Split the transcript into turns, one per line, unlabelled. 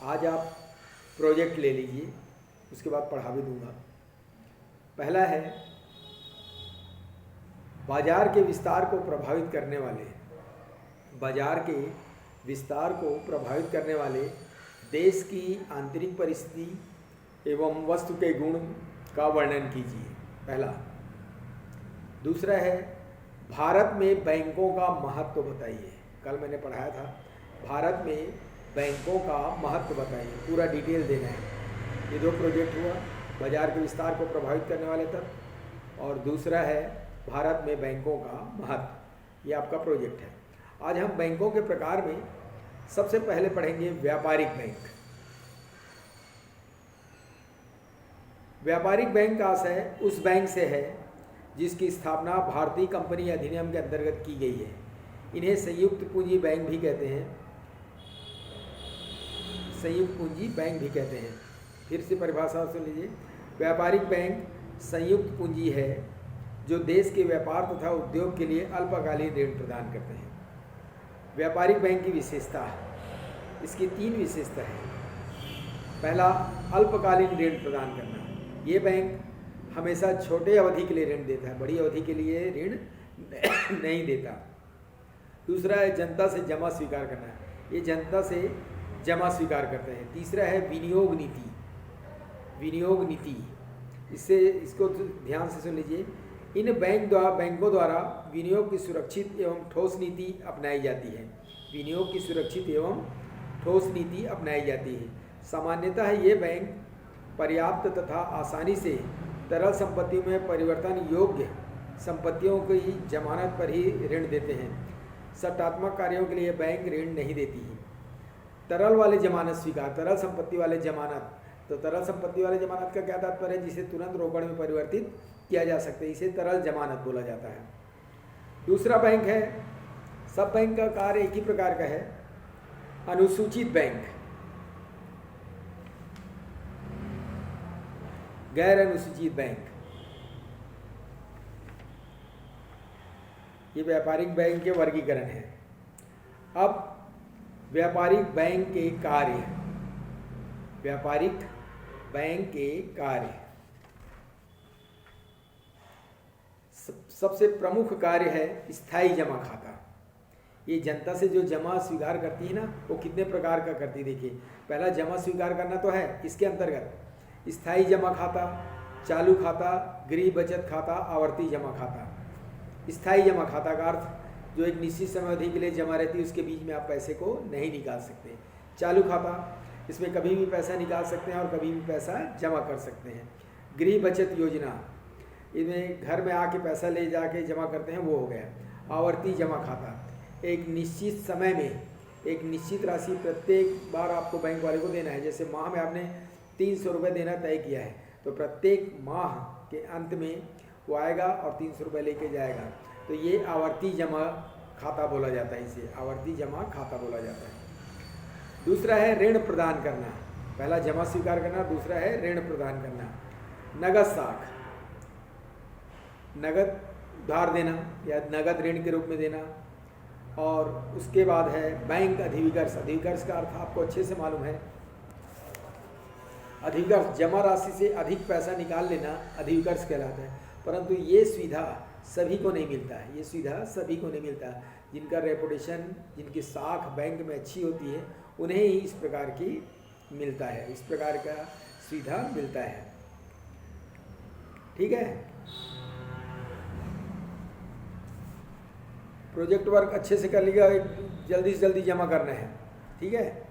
आज आप प्रोजेक्ट ले लीजिए, उसके बाद पढ़ा भी दूंगा। पहला है बाजार के विस्तार को प्रभावित करने वाले, बाजार के विस्तार को प्रभावित करने वाले देश की आंतरिक परिस्थिति एवं वस्तु के गुण का वर्णन कीजिए, पहला। दूसरा है भारत में बैंकों का महत्व बताइए। कल मैंने पढ़ाया था, भारत में बैंकों का महत्व बताइए, पूरा डिटेल देना है। ये दो प्रोजेक्ट हुआ, बाजार के विस्तार को प्रभावित करने वाले तक, और दूसरा है भारत में बैंकों का महत्व। ये आपका प्रोजेक्ट है। आज हम बैंकों के प्रकार में सबसे पहले पढ़ेंगे व्यापारिक बैंक। व्यापारिक बैंक का आशय उस बैंक से है जिसकी स्थापना भारतीय कंपनी अधिनियम के अंतर्गत की गई है। इन्हें संयुक्त पूंजी बैंक भी कहते हैं, संयुक्त पूंजी बैंक भी कहते हैं। फिर से परिभाषा सुन लीजिए। व्यापारिक बैंक संयुक्त पूंजी है जो देश के व्यापार तथा उद्योग के लिए अल्पकालीन ऋण प्रदान करते हैं। व्यापारिक बैंक की विशेषता, इसकी 3 विशेषता है। पहला, अल्पकालीन ऋण प्रदान करना। ये बैंक हमेशा छोटे अवधि के लिए ऋण देता है, बड़ी अवधि के लिए ऋण नहीं देता। दूसरा है जनता से जमा स्वीकार करना, ये जनता से जमा स्वीकार करते हैं। तीसरा है विनियोग नीति, विनियोग नीति, इसको ध्यान से सुन लीजिए। इन बैंकों द्वारा विनियोग की सुरक्षित एवं ठोस नीति अपनाई जाती है। विनियोग की सुरक्षित एवं ठोस नीति अपनाई जाती है। सामान्यतः ये बैंक पर्याप्त तथा आसानी से तरल संपत्तियों में परिवर्तन योग्य संपत्तियों की जमानत पर ही ऋण देते हैं। सट्टात्मक कार्यों के लिए बैंक ऋण नहीं देती है। तरल वाले जमानत स्वीकार, तरल संपत्ति वाले जमानत, तो तरल संपत्ति वाले जमानत का क्या तात्पर्य है? जिसे तुरंत रोकड़ में परिवर्तित किया जा सकता है, इसे तरल जमानत बोला जाता है। दूसरा बैंक है, सब बैंक का कार्य एक ही प्रकार का है, अनुसूचित बैंक, गैर अनुसूचित बैंक। ये व्यापारिक बैंक के वर्गीकरण है। अब व्यापारिक बैंक के कार्य, व्यापारिक बैंक के कार्य, सबसे प्रमुख कार्य है स्थायी जमा खाता। ये जनता से जो जमा स्वीकार करती है ना, वो कितने प्रकार का करती है देखिए। पहला, जमा स्वीकार करना तो है, इसके अंतर्गत स्थायी जमा खाता, चालू खाता, गृह बचत खाता, आवर्ती जमा खाता। स्थायी जमा खाता का अर्थ जो एक निश्चित समय अवधि के लिए जमा रहती है, उसके बीच में आप पैसे को नहीं निकाल सकते। चालू खाता, इसमें कभी भी पैसा निकाल सकते हैं और कभी भी पैसा जमा कर सकते हैं। गृह बचत योजना, इसमें घर में आके पैसा ले जाके जमा करते हैं, वो हो गया। आवर्ती जमा खाता, एक निश्चित समय में एक निश्चित राशि प्रत्येक बार आपको बैंक वाले को देना है। जैसे माह में आपने 300 रुपये देना तय किया है, तो प्रत्येक माह के अंत में वो आएगा और 300 रुपये लेके जाएगा। तो ये आवर्ती जमा खाता बोला जाता है, इसे आवर्ती जमा खाता बोला जाता है। दूसरा है ऋण प्रदान करना। पहला जमा स्वीकार करना, दूसरा है ऋण प्रदान करना। नगद साख, नगद उधार देना या नगद ऋण के रूप में देना। और उसके बाद है बैंक अधिविकर्ष। अधिविकर्ष का अर्थ आपको अच्छे से मालूम है। अधिविकर्ष, जमा राशि से अधिक पैसा निकाल लेना अधिविकर्ष कहलाता है। परंतु ये सुविधा सभी को नहीं मिलता है, ये सुविधा सभी को नहीं मिलता। जिनका रेपुटेशन, जिनकी साख बैंक में अच्छी होती है, उन्हें ही इस प्रकार की मिलता है, इस प्रकार का सुविधा मिलता है। ठीक है, प्रोजेक्ट वर्क अच्छे से कर लीजिएगा, जल्दी से जल्दी जमा करना है। ठीक है।